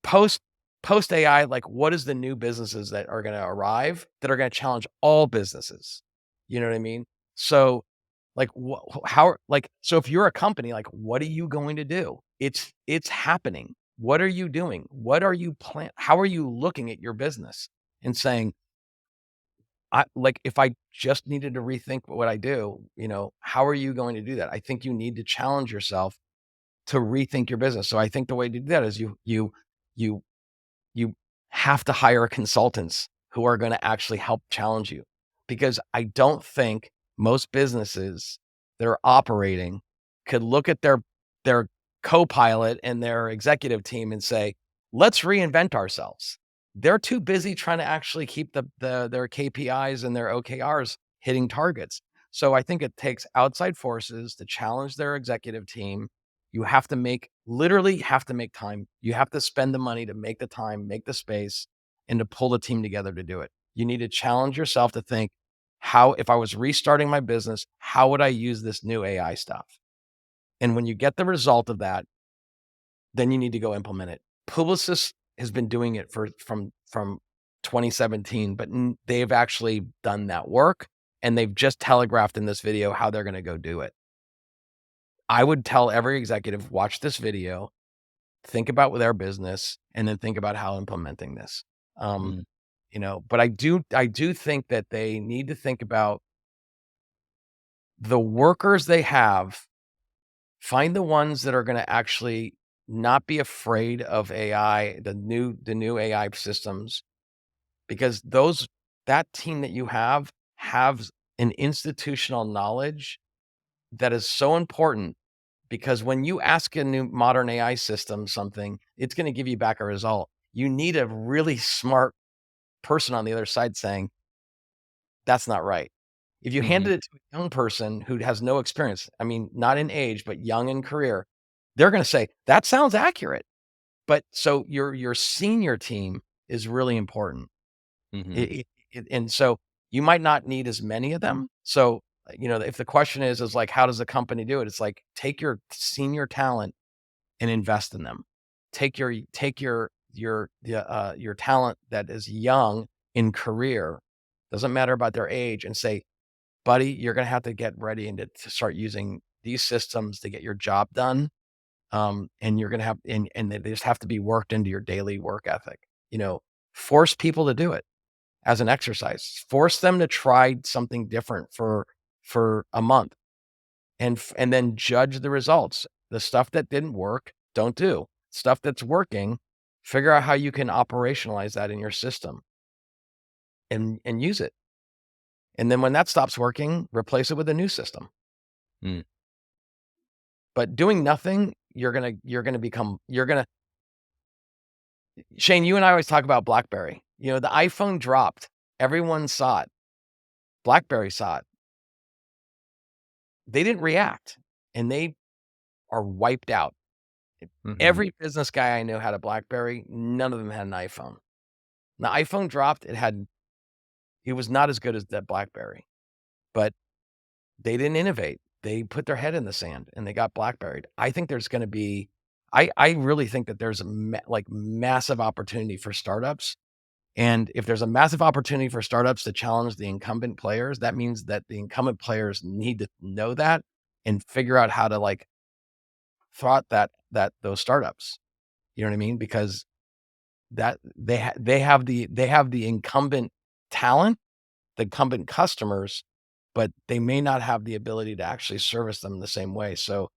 post post AI, like, what is the new businesses that are gonna arrive that are gonna challenge all businesses? You know what I mean? So, like, so if you're a company, like, what are you going to do? It's happening. What are you doing? What are you how are you looking at your business and saying, if I just needed to rethink what I do, how are you going to do that? I think you need to challenge yourself to rethink your business. So I think the way to do that is you you have to hire consultants who are gonna actually help challenge you, because I don't think most businesses that are operating could look at their co-pilot and their executive team and say, "Let's reinvent ourselves." They're too busy trying to actually keep their KPIs and their OKRs hitting targets. So I think it takes outside forces to challenge their executive team. You have to literally have to make time. You have to spend the money to make the time, make the space, and to pull the team together to do it. You need to challenge yourself to think, how, if I was restarting my business, how would I use this new AI stuff? And when you get the result of that, then you need to go implement it. Publicis has been doing it from 2017, but they've actually done that work, and they've just telegraphed in this video how they're going to go do it. I would tell every executive, watch this video, think about their business, and then think about how implementing this. Um, mm, but I do think that they need to think about the workers they have, find the ones that are gonna actually not be afraid of AI, the new AI systems, because that team that you have an institutional knowledge that is so important, because when you ask a new modern AI system something, it's gonna give you back a result. You need a really smart person on the other side saying, "That's not right." If you mhm, handed it to a young person who has no experience, I mean, not in age, but young in career, they're gonna say, "That sounds accurate." But so your senior team is really important. mhm, And so you might not need as many of them. So, if the question is like, how does a company do it? It's like, take your senior talent and invest in them. Take your talent that is young in career, doesn't matter about their age, and say, "Buddy, you're gonna have to get ready and to start using these systems to get your job done." And you're gonna have and they just have to be worked into your daily work ethic. You know, Force people to do it as an exercise. Force them to try something different for a month, and then judge the results. The stuff that didn't work, don't do. Stuff that's working, figure out how you can operationalize that in your system. and use it. And then when that stops working, replace it with a new system. Mm. But doing nothing, Shane, you and I always talk about BlackBerry. You know, the iPhone dropped. Everyone saw it. BlackBerry saw it. They didn't react, and they are wiped out. Mhm. Every business guy I know had a BlackBerry. None of them had an iPhone. The iPhone dropped. It was not as good as that BlackBerry, but they didn't innovate. They put their head in the sand and they got BlackBerried. I think there's going to be, I really think that there's massive opportunity for startups. And if there's a massive opportunity for startups to challenge the incumbent players, that means that the incumbent players need to know that and figure out how to like thwart those startups. You know what I mean? Because that they have the incumbent talent, the incumbent customers, but they may not have the ability to actually service them the same way. So,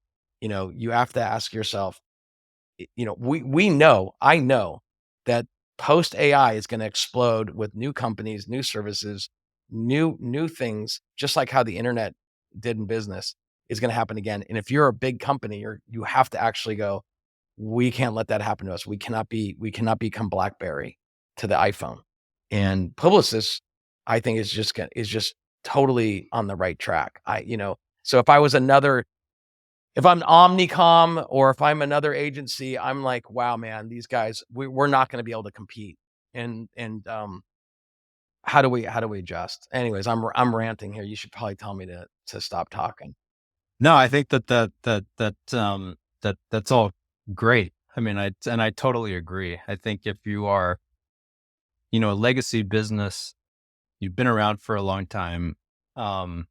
you know, you have to ask yourself, you know, I know that post AI is going to explode with new companies, new services, new things, just like how the internet did in business is going to happen again. And if you're a big company, you have to actually go, we can't let that happen to us. We cannot become BlackBerry to the iPhone. And Publicis, I think is just totally on the right track. So if I'm Omnicom or if I'm another agency, I'm like, wow, man, these guys, we're not going to be able to compete. And how do we adjust? Anyways, I'm ranting here. You should probably tell me to stop talking. No, I think that's all great. I mean, I totally agree. I think if you are, a legacy business, you've been around for a long time, um,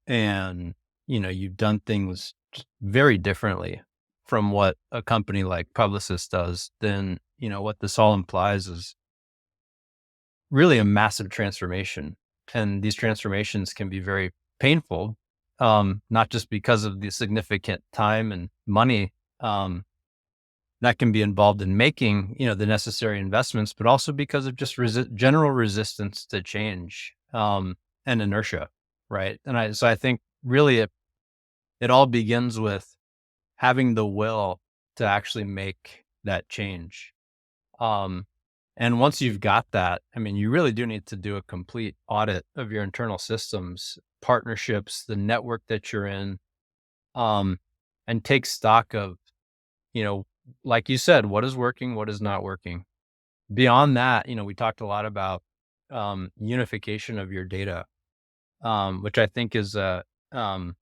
and you've done things just very differently from what a company like Publicis does, then what this all implies is really a massive transformation. And these transformations can be very painful, not just because of the significant time and money um, that can be involved in making, the necessary investments, but also because of just general resistance to change and inertia, right? So I think really it all begins with having the will to actually make that change. Um, and once you've got that, I mean, you really do need to do a complete audit of your internal systems, partnerships, the network that you're in, um, and take stock of, you know, like you said, what is working, what is not working. Beyond that, we talked a lot about unification of your data, which I think is um,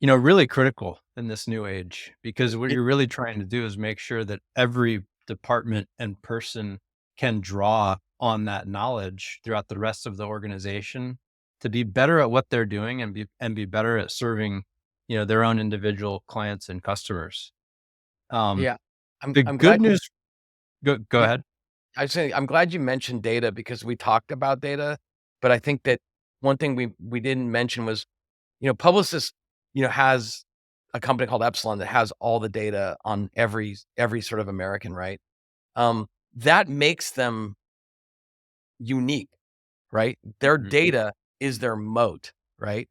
really critical in this new age, because what It, you're really trying to do is make sure that every department and person can draw on that knowledge throughout the rest of the organization to be better at what they're doing and be better at serving, their own individual clients and customers. Um, yeah, the I'm good glad. news, go Yeah, ahead. I say I'm glad you mentioned data because we talked about data, but I think that one thing we didn't mention was, Publicis, has a company called Epsilon that has all the data on every sort of American, right? That makes them unique, right? Their Mhm. data is their moat, right?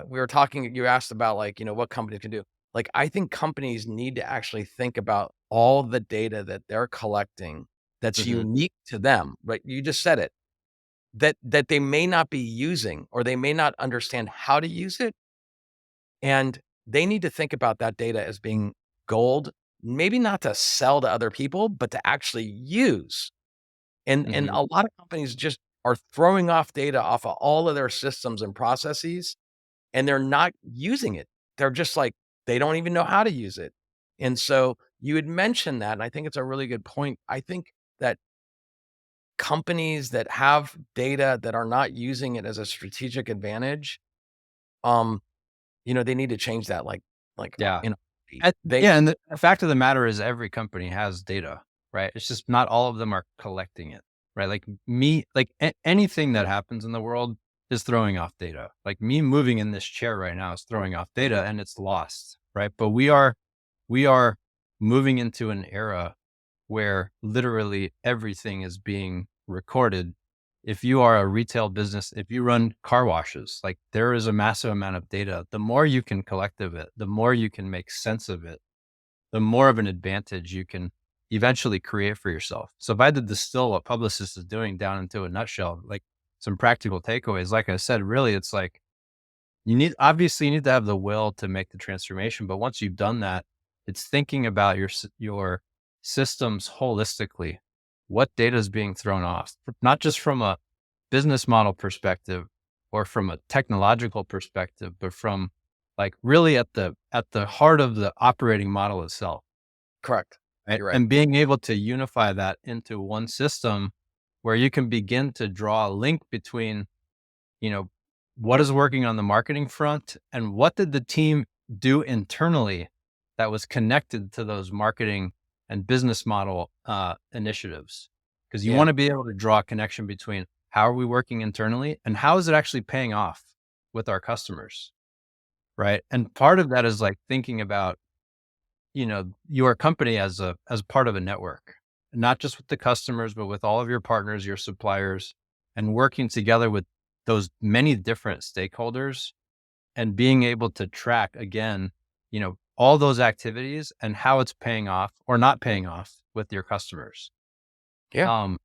We were talking, you asked about like, what companies can do. Like, I think companies need to actually think about all the data that they're collecting that's Mhm. unique to them, right? You just said it, that they may not be using or they may not understand how to use it. And they need to think about that data as being gold, maybe not to sell to other people, but to actually use. And Mhm. a lot of companies just are throwing off data off of all of their systems and processes, and they're not using it. They're just like, they don't even know how to use it. And so you had mentioned that, and I think it's a really good point. I think that companies that have data that are not using it as a strategic advantage, um, they need to change that Yeah. in a they Yeah, and the fact of the matter is every company has data, right? It's just not all of them are collecting it, right? Like anything that happens in the world is throwing off data. Like me moving in this chair right now is throwing off data and it's lost, right? But we are moving into an era where literally everything is being recorded if you are a retail business, if you run car washes, like there is a massive amount of data. The more you can collect of it, the more you can make sense of it, the more of an advantage you can eventually create for yourself. So if I had to distill what Publicis is doing down into a nutshell, like some practical takeaways, like I said, really it's like obviously you need to have the will to make the transformation, but once you've done that, it's thinking about your systems holistically. What data is being thrown off, not just from a business model perspective or from a technological perspective, but from like really at the heart of the operating model itself, Correct. right? You're right. And being able to unify that into one system where you can begin to draw a link between, you know, what is working on the marketing front and what did the team do internally that was connected to those marketing and business model initiatives? Because you Yeah. want to be able to draw a connection between how are we working internally and how is it actually paying off with our customers, right? And part of that is like thinking about, your company as part of a network, not just with the customers, but with all of your partners, your suppliers, and working together with those many different stakeholders and being able to track again, all those activities and how it's paying off or not paying off with your customers. Yeah. Um,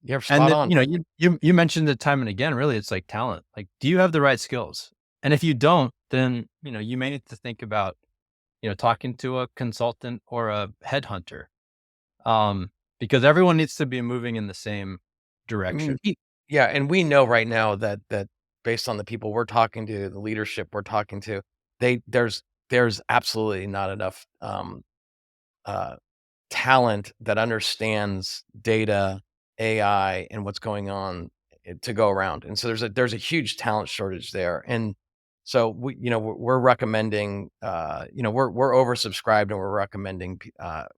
You're and spot then, on. you mentioned it time and again, really, it's like talent. Like, do you have the right skills? And if you don't, then, you may need to think about, talking to a consultant or a headhunter, because everyone needs to be moving in the same I mean, direction. yeah, and we know right now that based on the people we're talking to, the leadership we're talking to, there's absolutely not enough uh, talent that understands data, AI, and what's going on to go around. And so there's a huge talent shortage there. And so we're recommending we're oversubscribed and we're recommending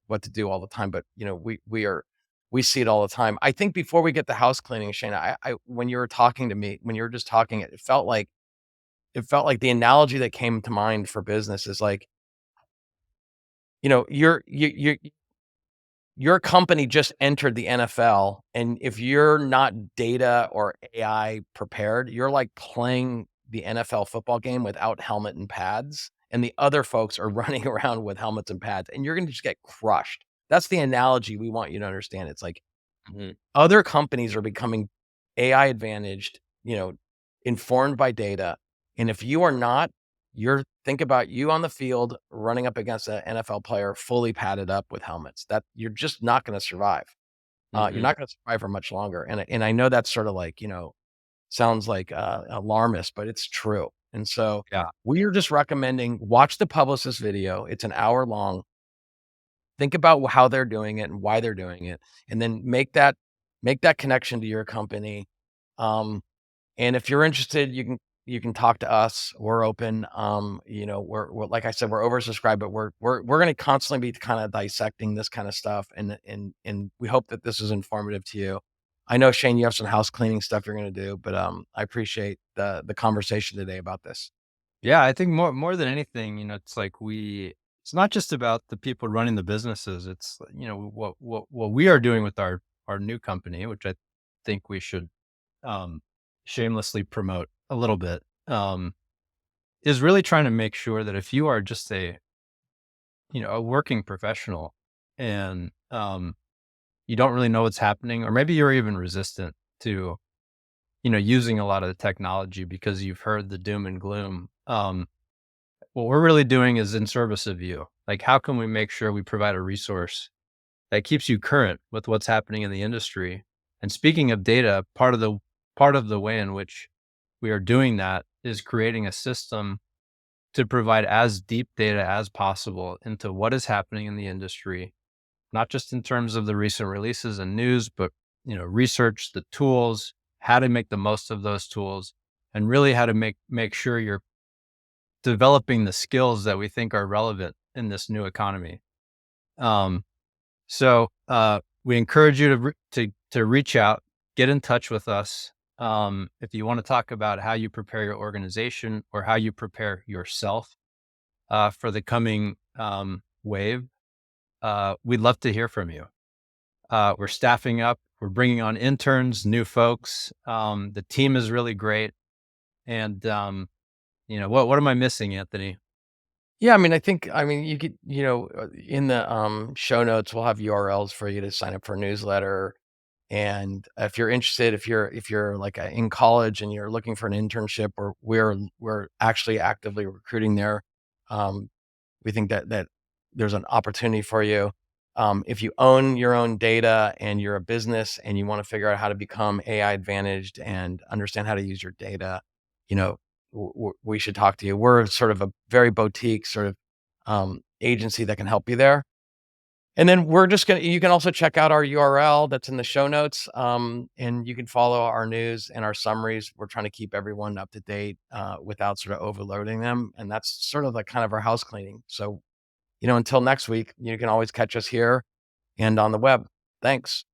what to do all the time. But we see it all the time. I think before we get the house cleaning, Shane, I when you were talking to me, when you were just talking, it felt like the analogy that came to mind for business is like, your company just entered the NFL, and if you're not data or AI prepared, you're like playing the NFL football game without helmet and pads, and the other folks are running around with helmets and pads, and you're gonna just get crushed. That's the analogy we want you to understand. It's like Mhm. other companies are becoming AI advantaged, informed by data, and if you are not, think about you on the field running up against an NFL player fully padded up with helmets. That you're just not gonna survive. You're Mhm. not gonna survive for much longer, and I know that's sort of like, sounds like, alarmist, but it's true, and so, Yeah. we are just recommending watch the Publicis video. It's an hour long. Think about how they're doing it and why they're doing it, and then make that connection to your company. Um, and if you're interested, you can talk to us. We're open. We're like I said, we're oversubscribed, but we're going to constantly be kind of dissecting this kind of stuff, and we hope that this is informative to you. I know Shane, you have some house cleaning stuff you're going to do, but I appreciate the conversation today about this. Yeah, I think more than anything, it's like it's not just about the people running the businesses. It's, what we are doing with our new company, which I think we should um shamelessly promote a little bit, is really trying to make sure that if you are just a working professional and you don't really know what's happening, or maybe you're even resistant to, using a lot of the technology because you've heard the doom and gloom. What we're really doing is in service of you. Like, how can we make sure we provide a resource that keeps you current with what's happening in the industry? And speaking of data, part of the way in which we are doing that is creating a system to provide as deep data as possible into what is happening in the industry, not just in terms of the recent releases and news, but research, the tools, how to make the most of those tools, and really how to make sure you're developing the skills that we think are relevant in this new economy. Um, so we encourage you to reach out, get in touch with us. If you want to talk about how you prepare your organization or how you prepare yourself for the coming wave, we'd love to hear from you. We're staffing up. we're bringing on interns, new folks. The team is really great. And, what am I missing, Anthony? Yeah, I mean, you could, in the show notes, we'll have URLs for you to sign up for a newsletter. And if you're interested, if you're like in college and you're looking for an internship, or we're actually actively recruiting there, um, we think that there's an opportunity for you. If you own your own data and you're a business and you want to figure out how to become AI advantaged and understand how to use your data, you know, we should talk to you. We're sort of a very boutique sort of agency that can help you there. And then you can also check out our URL that's in the show notes, and you can follow our news and our summaries. We're trying to keep everyone up to date without sort of overloading them. And that's sort of like kind of our house cleaning. So, until next week, you can always catch us here and on the web. Thanks.